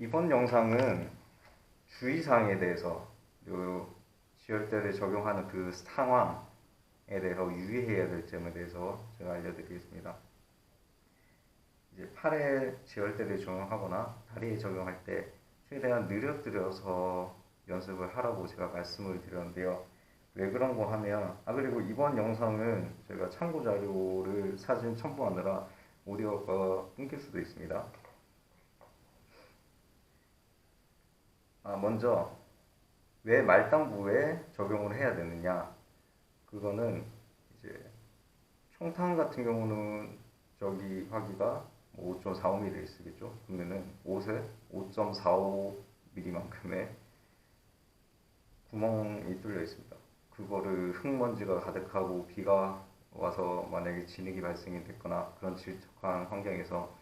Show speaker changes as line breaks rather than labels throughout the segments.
이번 영상은 주의사항에 대해서, 요 지혈대를 적용하는 그 상황에 대해서 유의해야 될 점에 대해서 제가 알려드리겠습니다. 이제 팔에 지혈대를 적용하거나 다리에 적용할 때 최대한 느려뜨려서 연습을 하라고 제가 말씀을 드렸는데요. 왜 그런 거 하면, 그리고 이번 영상은 제가 참고 자료를 사진 첨부하느라 오디오가 끊길 수도 있습니다. 먼저 왜 말단부에 적용을 해야 되느냐? 그거는 이제 총탄 같은 경우는 저기 화기가 5.45mm 쓰겠죠. 그러면은 옷에 5.45mm만큼의 구멍이 뚫려 있습니다. 그거를 흙먼지가 가득하고 비가 와서 만약에 진흙이 발생이 됐거나 그런 질척한 환경에서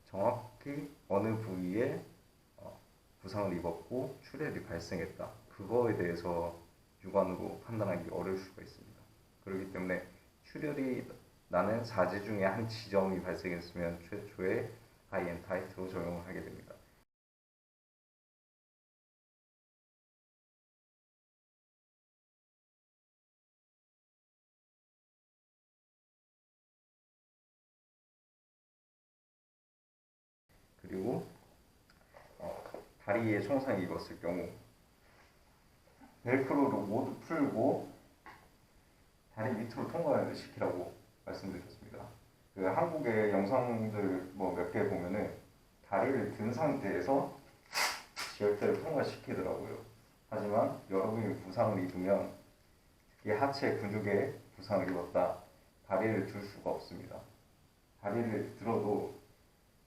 정확히 어느 부위에 부상을 입었고 출혈이 발생했다. 그거에 대해서 육안으로 판단하기 어려울 수가 있습니다. 그렇기 때문에 출혈이 나는 사지 중에 한 지점이 발생했으면 최초에 하이앤 타이트로 적용을 하게 됩니다. 그리고 다리에 총상이 입었을 경우 벨크로를 모두 풀고 다리 밑으로 통과를 시키라고 말씀드렸습니다. 그 한국의 영상들 몇 개 보면은 다리를 든 상태에서 지혈대를 통과시키더라고요. 하지만 여러분이 부상을 입으면 특히 하체 근육에 부상을 입었다. 다리를 들 수가 없습니다. 다리를 들어도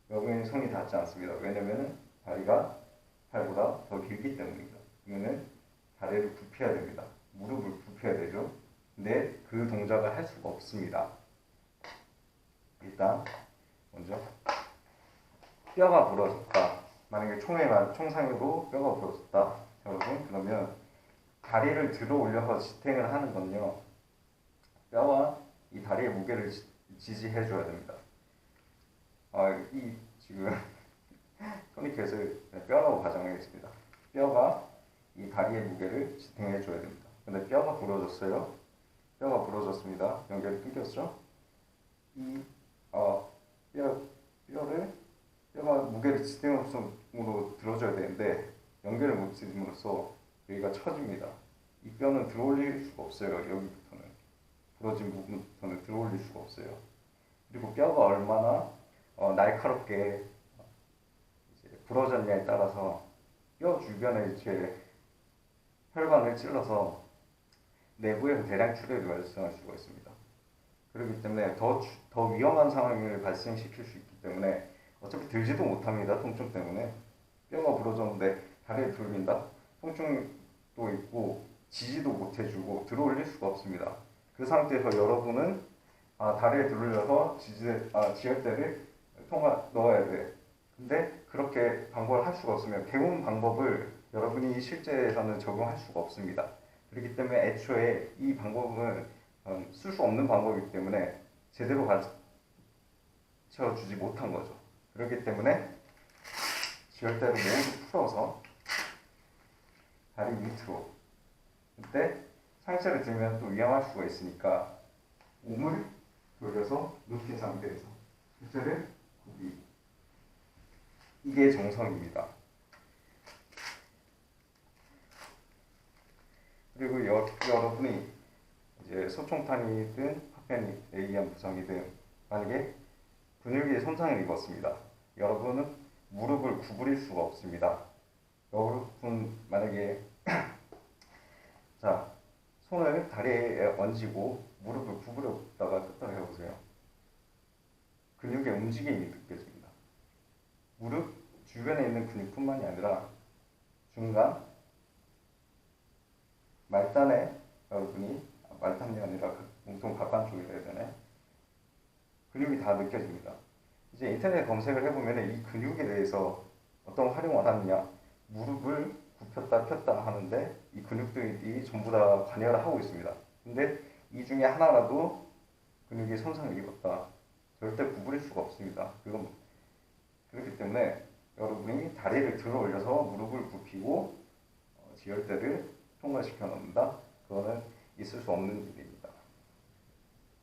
여러분의 손이 닿지 않습니다. 왜냐면은 다리가 팔보다 더 길기 때문입니다. 그러면은 다리를 굽혀야 됩니다. 무릎을 굽혀야 되죠. 근데 그 동작을 할 수가 없습니다. 일단 먼저 뼈가 부러졌다. 만약에 총상으로 뼈가 부러졌다. 여러분 그러면 다리를 들어 올려서 지탱을 하는 건요. 뼈와 이 다리의 무게를 지지해 줘야 됩니다. 이 지금 토니켓을 뼈라고 가정하겠습니다. 뼈가 이 다리의 무게를 지탱해 줘야 됩니다. 근데 뼈가 부러졌어요. 뼈가 부러졌습니다. 연결이 끊겼죠? 이 뼈가 무게를 지탱으로 들어줘야 되는데 연결을 못 지음으로써 여기가 처집니다. 이 뼈는 들어올릴 수가 없어요. 여기부터는 부러진 부분부터는 들어올릴 수가 없어요. 그리고 뼈가 얼마나 날카롭게 부러졌냐에 따라서 뼈 주변에 이제 혈관을 찔러서 내부에서 대량 출혈이 발생할 수가 있습니다. 그렇기 때문에 더 위험한 상황을 발생시킬 수 있기 때문에 어차피 들지도 못합니다. 통증 때문에 뼈가 부러졌는데 다리를 들린다? 통증도 있고 지지도 못해주고 들어올릴 수가 없습니다. 그 상태에서 여러분은 다리에 들려서 지혈대를 넣어야 돼. 근데 그렇게 방법을 할 수가 없으면 배운 방법을 여러분이 실제에서는 적용할 수가 없습니다. 그렇기 때문에 애초에 이 방법은 쓸 수 없는 방법이기 때문에 제대로 가르쳐주지 못한 거죠. 그렇기 때문에 지혈대를 모두 풀어서 다리 밑으로 그때 상체를 들면 또 위험할 수가 있으니까 몸을 돌려서 눕힌 상태에서 상체를 굽이 이게 정석입니다. 그리고 여러분이 이제 소총탄이든 파편이 A한 부상이든 만약에 근육에 손상을 입었습니다. 여러분은 무릎을 구부릴 수가 없습니다. 여러분 만약에 자 손을 다리에 얹고 무릎을 구부렸다가 떴다가 해보세요. 근육의 움직임이 느껴집니다. 무릎 주변에 있는 근육뿐만이 아니라 중간 말단에 여러분이 말단이 아니라 몸통 가관 쪽이라 해야 되나요? 근육이 다 느껴집니다. 이제 인터넷 검색을 해보면 이 근육에 대해서 어떤 활용을 하느냐 무릎을 굽혔다 폈다 하는데 이 근육들이 전부 다 관여를 하고 있습니다. 근데 이 중에 하나라도 근육이 손상을 입었다. 절대 구부릴 수가 없습니다. 그렇기 때문에 여러분이 다리를 들어 올려서 무릎을 굽히고 지혈대를 통과시켜 놓는다. 그거는 있을 수 없는 일입니다.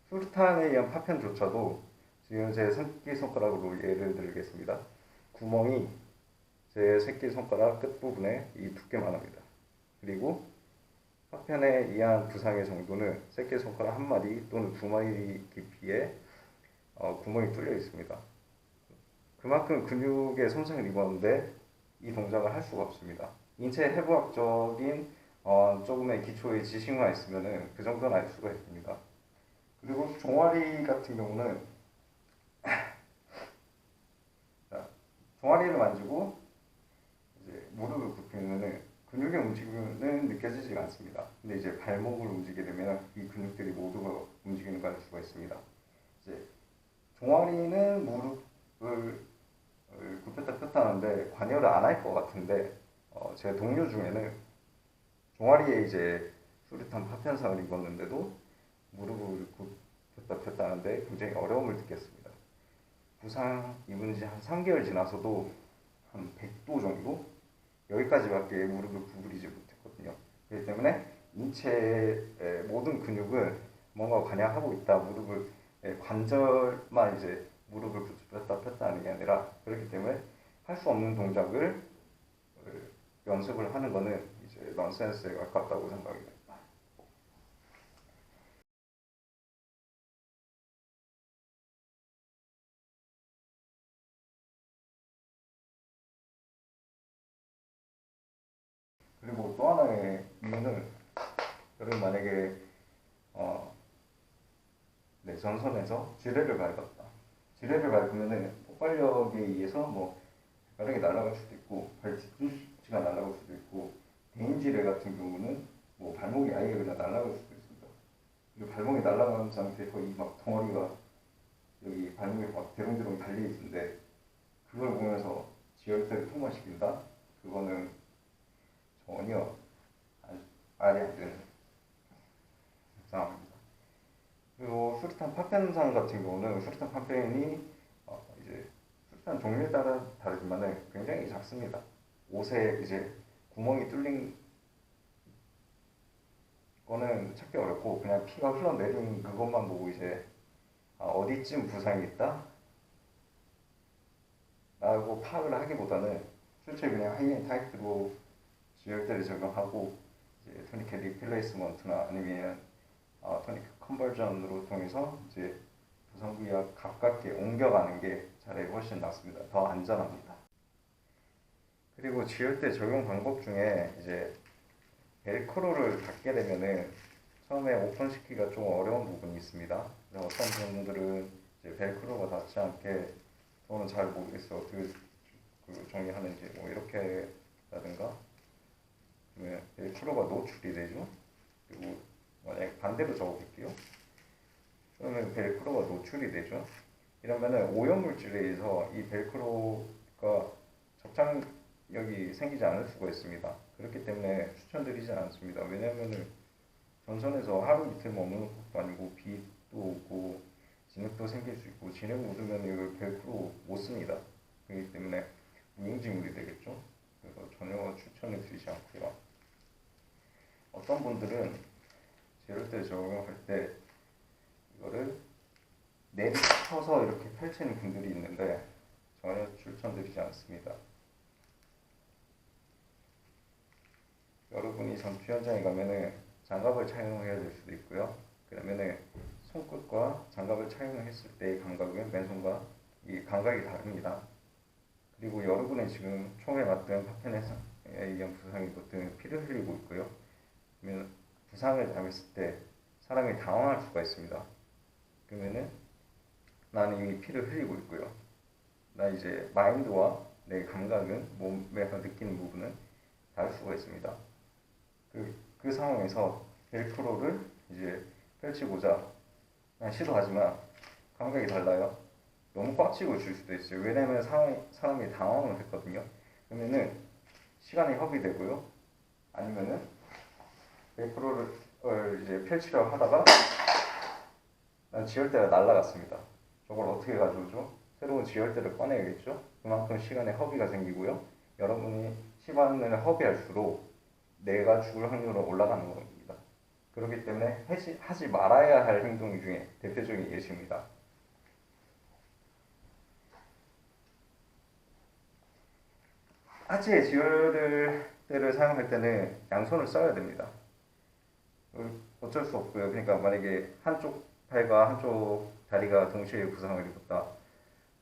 수류탄에 의한 파편조차도 지금 제 새끼손가락으로 예를 들겠습니다. 구멍이 제 새끼손가락 끝부분에 이 두께만 합니다. 그리고 파편에 의한 부상의 정도는 새끼손가락 한 마디 또는 두 마디 깊이에 구멍이 뚫려 있습니다. 그만큼 근육에 손상을 입었는데 이 동작을 할 수가 없습니다. 인체 해부학적인 조금의 기초의 지식만 있으면 그 정도는 알 수가 있습니다. 그리고 종아리 같은 경우는 종아리를 만지고 이제 무릎을 굽히면은 근육의 움직임은 느껴지지 않습니다. 근데 이제 발목을 움직이게 되면 이 근육들이 모두가 움직이는 걸 알 수가 있습니다. 이제 종아리는 무릎을 굽혔다 폈다 하는데 관여를 안 할 것 같은데 제 동료 중에는 종아리에 이제 수류탄 파편상을 입었는데도 무릎을 굽혔다 폈다 하는데 굉장히 어려움을 느꼈습니다. 부상 입은 지 한 3개월 지나서도 한 100도 정도? 여기까지밖에 무릎을 구부리지 못했거든요. 그렇기 때문에 인체의 모든 근육을 뭔가 관여하고 있다. 무릎을 관절만 이제 무릎을 굽혔다 폈다 하는 게 아니라 그렇기 때문에 할 수 없는 동작을 연습을 하는 거는 이제 넌센스에 가깝다고 생각이 됩니다. 그리고 또 하나의 이유는 여러분 만약에 전선에서 지뢰를 밟았다. 지뢰를 밟으면은 폭발력에 의해서 뭐 발목이 날아갈 수도 있고 발 뒤꿈치가 날아갈 수도 있고 대인 지뢰 같은 경우는 뭐 발목이 아예 그냥 날아갈 수도 있습니다. 그리고 발목이 날아가는 상태에서 이 막 덩어리가 여기 발목에 막 대롱대롱 달려 있는데 그걸 보면서 지혈대를 통과시킨다? 그거는 전혀 말이 안 되는 상황입니다. 그리고 수류탄 파편상 같은 경우는 수류탄 파편이 이제 수류탄 종류에 따라 다르지만 굉장히 작습니다. 옷에 이제 구멍이 뚫린 거는 찾기 어렵고 그냥 피가 흘러내린 그것만 보고 이제 어디쯤 부상이 있다? 라고 파악을 하기보다는 실제 그냥 하이엔 타이트로 지혈대를 적용하고 이제 토니켓 리플레이스먼트나 아니면 토니켓 컨버전으로 통해서 이제 부상 부위와 가깝게 옮겨가는 게 차라리 훨씬 낫습니다. 더 안전합니다. 그리고 지혈대 적용 방법 중에 이제 벨크로를 닫게 되면은 처음에 오픈시키기가 좀 어려운 부분이 있습니다. 어떤 분들은 이제 벨크로가 닿지 않게 저는 잘 모르겠어요. 어떻게 정리하는지 뭐 이렇게 라든가 벨크로가 노출이 되죠. 그리고 만약에 반대로 적어볼게요. 그러면 벨크로가 노출이 되죠. 이러면은 오염물질에 의해서 이 벨크로가 접착력이 생기지 않을 수가 있습니다. 그렇기 때문에 추천드리지 않습니다. 왜냐면은 전선에서 하루 이틀 머무는 것도 아니고 비도 오고 진흙도 생길 수 있고 진흙 묻으면 이걸 벨크로 못 씁니다. 그렇기 때문에 무용지물이 되겠죠. 그래서 전혀 추천을 드리지 않고요. 어떤 분들은 제럴대 적용할 때 이거를 내리쳐서 이렇게 펼치는 분들이 있는데 전혀 추천드리지 않습니다. 여러분이 전투 현장에 가면은 장갑을 착용해야 될 수도 있고요. 그러면은 손끝과 장갑을 착용했을 때의 감각은 맨손과 이 감각이 다릅니다. 그리고 여러분은 지금 총에 맞든 파편에 의한 부상이 입었든 피를 흘리고 있고요. 그러면 부상을 당했을 때 사람이 당황할 수가 있습니다. 그러면은 나는 이미 피를 흘리고 있고요. 나 이제 마인드와 내 감각은 몸에서 느끼는 부분은 다를 수가 있습니다. 그 상황에서 벨크로를 이제 펼치고자 시도하지만 감각이 달라요. 너무 꽉 쥐고 줄 수도 있어요. 왜냐면 사람이 당황을 했거든요. 그러면은 시간이 허비되고요. 아니면은 벨크로를 이제 펼치려고 하다가 지혈대가 날아갔습니다. 저걸 어떻게 가져오죠? 새로운 지혈대를 꺼내야겠죠? 그만큼 시간에 허비가 생기고요. 여러분이 시간을 허비할수록 내가 죽을 확률은 올라가는 겁니다. 그렇기 때문에 하지 말아야 할 행동 중에 대표적인 예시입니다. 하체 지혈대를 사용할 때는 양손을 써야 됩니다. 어쩔 수 없고요. 그러니까 만약에 한쪽 팔과 한쪽 다리가 동시에 부상을 입었다.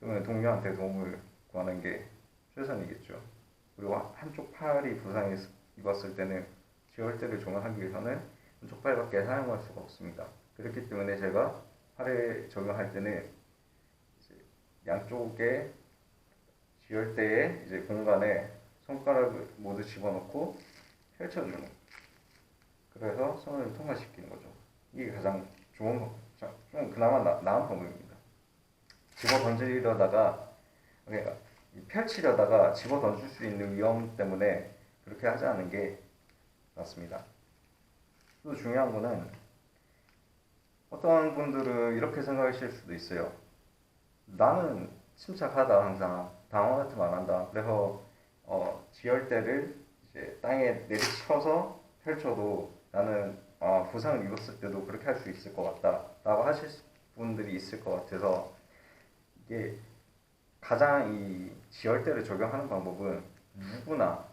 그러면 동료한테 도움을 구하는 게 최선이겠죠. 그리고 한쪽 팔이 부상을 입었을 때는 지혈대를 적용하기 위해서는 한쪽 팔밖에 사용할 수가 없습니다. 그렇기 때문에 제가 팔을 적용할 때는 양쪽에 지혈대의 이제 공간에 손가락을 모두 집어넣고 펼쳐주는, 그래서 손을 통과시키는 거죠. 이게 가장 좋은 방, 좀 그나마 나은 방법입니다. 집어 던지려다가, 그러니까 펼치려다가 집어 던질 수 있는 위험 때문에 그렇게 하지 않는 게 낫습니다. 또 중요한 거는, 어떤 분들은 이렇게 생각하실 수도 있어요. 나는 침착하다, 항상 당황하지만 안 한다. 그래서 지혈대를 이제 땅에 내리쳐서 펼쳐도 나는 부상을 입었을 때도 그렇게 할 수 있을 것 같다 라고 하실 분들이 있을 것 같아서, 이게 가장 이 지혈대를 적용하는 방법은 누구나,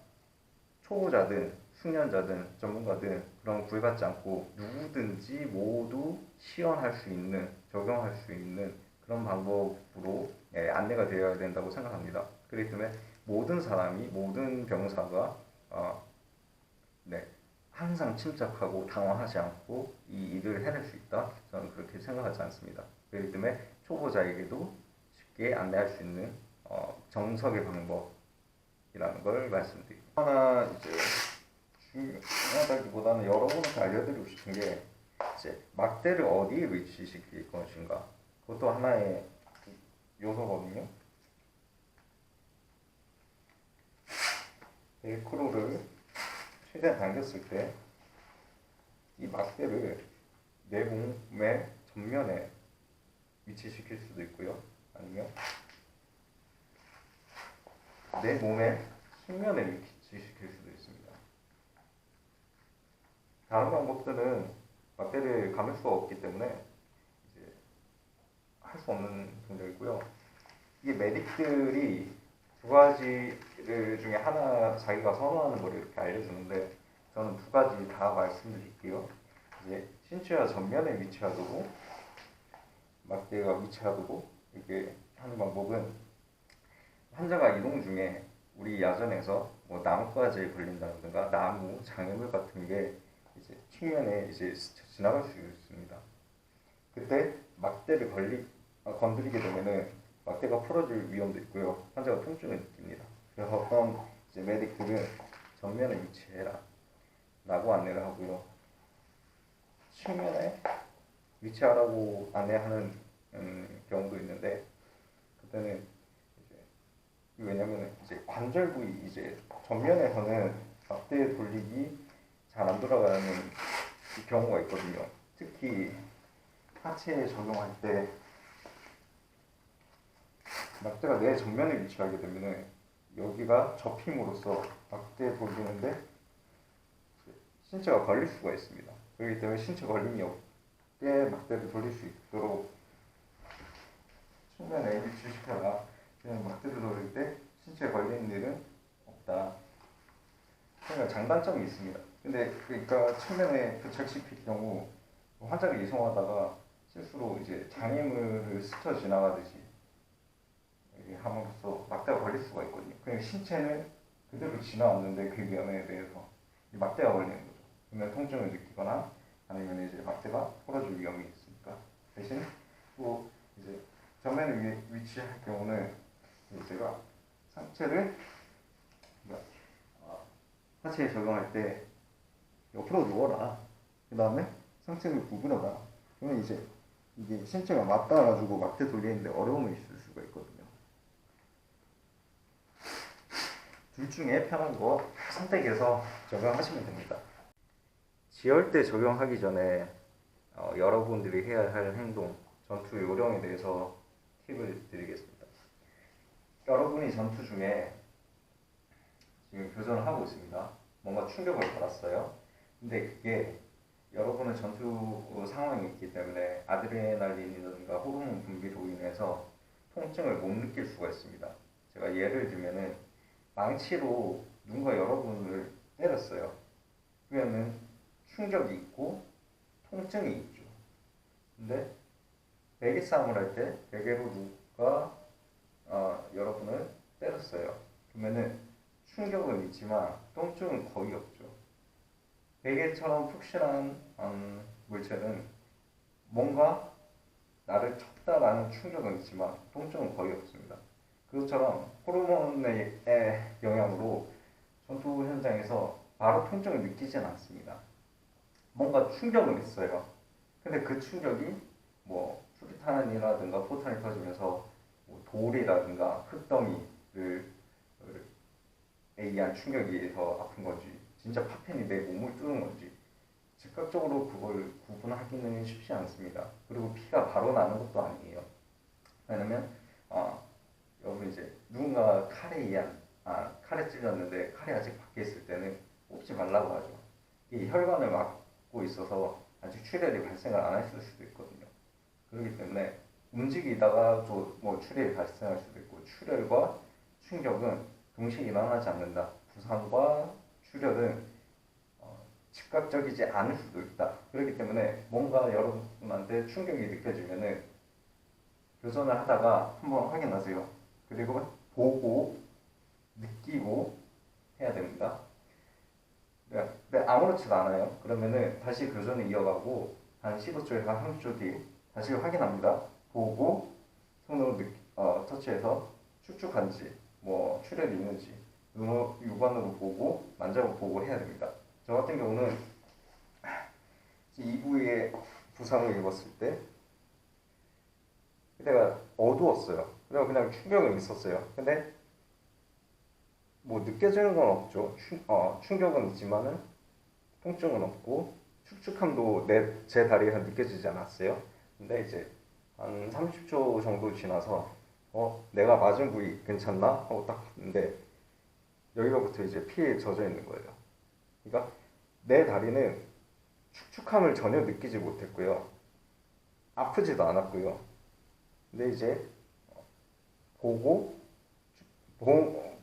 초보자든 숙련자든 전문가든 그런 구애받지 않고 누구든지 모두 시연할 수 있는, 적용할 수 있는 그런 방법으로 안내가 되어야 된다고 생각합니다. 그렇기 때문에 모든 사람이, 모든 병사가 네, 항상 침착하고 당황하지 않고 이 일을 해낼 수 있다? 저는 그렇게 생각하지 않습니다. 그렇기 때문에 초보자에게도 쉽게 안내할 수 있는 정석의 방법이라는 걸 말씀드립니다. 하나 이제 중요하다기보다는 여러분한테 알려드리고 싶은 게, 이제 막대를 어디에 위치시킬 것인가, 그것도 하나의 요소거든요. 벨크로를 최대한 당겼을 때 이 막대를 내 몸의 전면에 위치시킬 수도 있고요. 아니면 내 몸의 측면에 위치시킬 수도 있습니다. 다른 방법들은 막대를 감을 수가 없기 때문에 이제 할 수 없는 동작이고요. 이게 메딕들이 두 가지를 중에 하나 자기가 선호하는 걸 이렇게 알려주는데, 저는 두 가지 다 말씀드릴게요. 이제 신체와 전면에 위치하도록 막대가 위치하도록 이렇게 하는 방법은, 환자가 이동 중에 우리 야전에서 뭐 나뭇가지에 걸린다든가 나무, 장애물 같은 게 이제 측면에 이제 스쳐 지나갈 수 있습니다. 그때 막대를 건드리게 되면은 막대가 풀어질 위험도 있고요. 환자가 통증을 느낍니다. 그래서 어떤 이제 메딕들은 전면에 위치해라 라고 안내를 하고요. 측면에 위치하라고 안내하는 경우도 있는데, 그때는 이제 왜냐면 이제 관절 부위, 이제 전면에서는 막대 돌리기 잘 안 돌아가는 경우가 있거든요. 특히 하체에 적용할 때 막대가 내 전면에 위치하게 되면 여기가 접힘으로써 막대 돌리는데 신체가 걸릴 수가 있습니다. 그렇기 때문에 신체 걸림이 없게 막대를 돌릴 수 있도록 측면에 위치시켜라. 그냥 막대를 돌릴 때 신체에 걸리는 일은 없다. 그러니까 장단점이 있습니다. 근데 그러니까 측면에 부착시킬 경우 환자를 이송하다가 실수로 이제 장애물을 스쳐 지나가듯이 함으로써 막대가 걸릴 수가 있거든요. 그냥 신체는 그대로 지나왔는데 그 위험에 대해서 막대가 걸리는 거죠. 그러면 통증을 느끼거나 아니면 이제 막대가 풀어질 위험이 있으니까, 대신 또 이제 전면에 위치할 경우는 제가 상체를 하체에 적용할 때 옆으로 누워라. 그 다음에 상체를 구부려라. 그러면 이제 이게 신체가 맞닿아가지고 막대 돌리는데 어려움이 있을 수가 있거든요. 둘 중에 편한 거 선택해서 적용하시면 됩니다. 지혈대 적용하기 전에 여러분들이 해야 할 행동, 전투 요령에 대해서 팁을 드리겠습니다. 여러분이 전투 중에 지금 교전을 하고 있습니다. 뭔가 충격을 받았어요. 근데 그게 여러분은 전투 상황이 있기 때문에 아드레날린이라든가 호르몬 분비로 인해서 통증을 못 느낄 수가 있습니다. 제가 예를 들면은 망치로 누군가 여러분을 때렸어요. 그러면은 충격이 있고 통증이 있죠. 근데 베개 싸움을 할 때 베개로 누가 여러분을 때렸어요. 그러면은 충격은 있지만 통증은 거의 없죠. 베개처럼 푹신한 물체는 뭔가 나를 쳤다라는 충격은 있지만 통증은 거의 없습니다. 그것처럼 호르몬의 영향으로 전투 현장에서 바로 통증을 느끼진 않습니다. 뭔가 충격은 있어요. 근데 그 충격이 뭐 수리탄이라든가 포탄이 터지면서 뭐 돌이라든가 흙덩이를 에 의한 충격이 더 아픈 건지 진짜 파편이 내 몸을 뚫은 건지 즉각적으로 그걸 구분하기는 쉽지 않습니다. 그리고 피가 바로 나는 것도 아니에요. 왜냐면 여러분 이제 누군가 칼에 의한 칼에 찔렸는데 칼이 아직 밖에 있을 때는 뽑지 말라고 하죠. 이 혈관을 막고 있어서 아직 출혈이 발생을 안 했을 수도 있거든요. 그렇기 때문에 움직이다가 또 뭐 출혈이 발생할 수도 있고 출혈과 충격은 동시에 일어나지 않는다. 부상과 출혈은 즉각적이지 않을 수도 있다. 그렇기 때문에 뭔가 여러분한테 충격이 느껴지면은 교전을 하다가 한번 확인하세요. 그리고 보고 느끼고 해야 됩니다. 네, 아무렇지도 않아요. 그러면은 다시 교전을 이어가고 한 15초에서 30초 뒤 다시 확인합니다. 보고 손으로 터치해서 축축한지 뭐 출혈이 있는지 육안으로 보고 만져보고 해야 됩니다. 저 같은 경우는 이 부위에 부상을 입었을 때 그때가 어두웠어요. 그래서 그냥 충격은 있었어요. 근데 뭐 느껴지는 건 없죠. 충격은 있지만은 통증은 없고 축축함도 제 다리에서 느껴지지 않았어요. 근데 이제 한 30초 정도 지나서 내가 맞은 부위 괜찮나? 하고 딱 봤는데 여기로부터 이제 피에 젖어 있는 거예요. 그러니까 내 다리는 축축함을 전혀 느끼지 못했고요. 아프지도 않았고요. 근데 이제 보고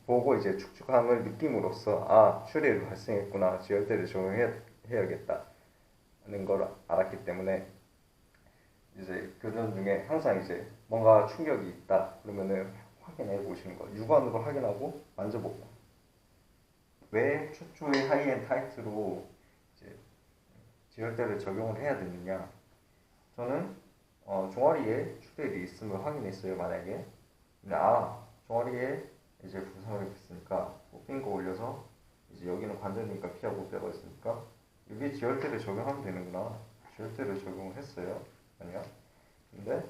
보고 이제 축축함을 느낌으로써 출혈이 발생했구나. 지혈대를 적용해야겠다 하는 걸 알았기 때문에 이제 교전 중에 항상 이제 뭔가 충격이 있다 그러면은 확인해 보시는 거. 육안으로 확인하고 만져보고. 왜 최초의 하이엔드 타이트로 이제 지혈대를 적용을 해야 되느냐? 저는 종아리에 출혈이 있음을 확인했어요. 만약에 근데 종아리에 이제 부상을 입었으니까 핀 거 올려서 이제 여기는 관절이니까 피하고 뼈가 있으니까 여기 지혈대를 적용하면 되는구나. 지혈대를 적용을 했어요. 아니야? 근데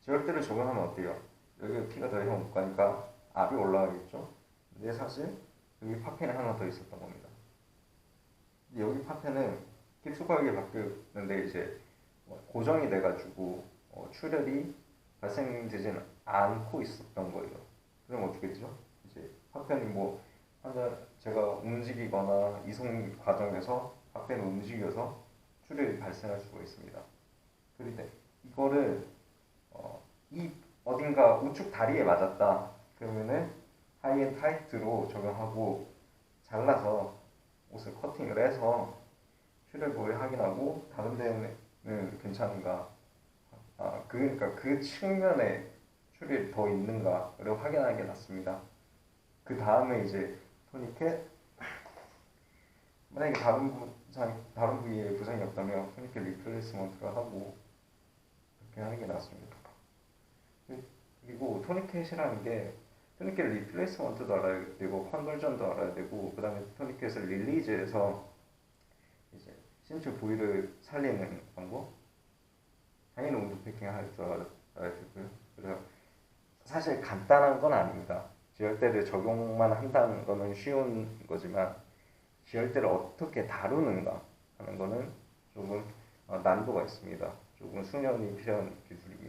지혈대를 적용하면 어때요? 여기 피가 더 이상 못 가니까 압이 올라가겠죠? 근데 사실 여기 파편이 하나 더 있었던 겁니다. 여기 파편은 깊숙하게 바뀌었는데 이제 고정이 돼가지고 출혈이 발생되지는 않고 있었던 거예요. 그럼 어떻게 되죠? 이제 파편이 뭐 제가 움직이거나 이송 과정에서 파편이 움직여서 출혈이 발생할 수가 있습니다. 그런데 이거를 이 어딘가 우측 다리에 맞았다. 그러면은 하이엔 타이트로 적용하고 잘라서 옷을 커팅을 해서 출혈 부위를 확인하고 다른 데는 괜찮은가? 그러니까 그 측면에 출혈이 더 있는가를 확인하는 게 낫습니다. 그 다음에 이제 토니켓 만약에 다른 부위에 부상이 없다면 토니켓 리플레이스먼트를 하고 그렇게 하는 게 낫습니다. 그리고 토니켓이라는 게 토니켓 리플레이스먼트도 알아야 되고 컨버전도 알아야 되고 그 다음에 토니켓을 릴리즈해서 이제 신체 부위를 살리는 방법 당연히 온도 패킹 할 줄 알아야 되고요. 그래서 사실 간단한 건 아닙니다. 지혈대를 적용만 한다는 거는 쉬운 거지만 지혈대를 어떻게 다루는가 하는 거는 조금 난도가 있습니다. 조금 숙련이 필요한 기술이기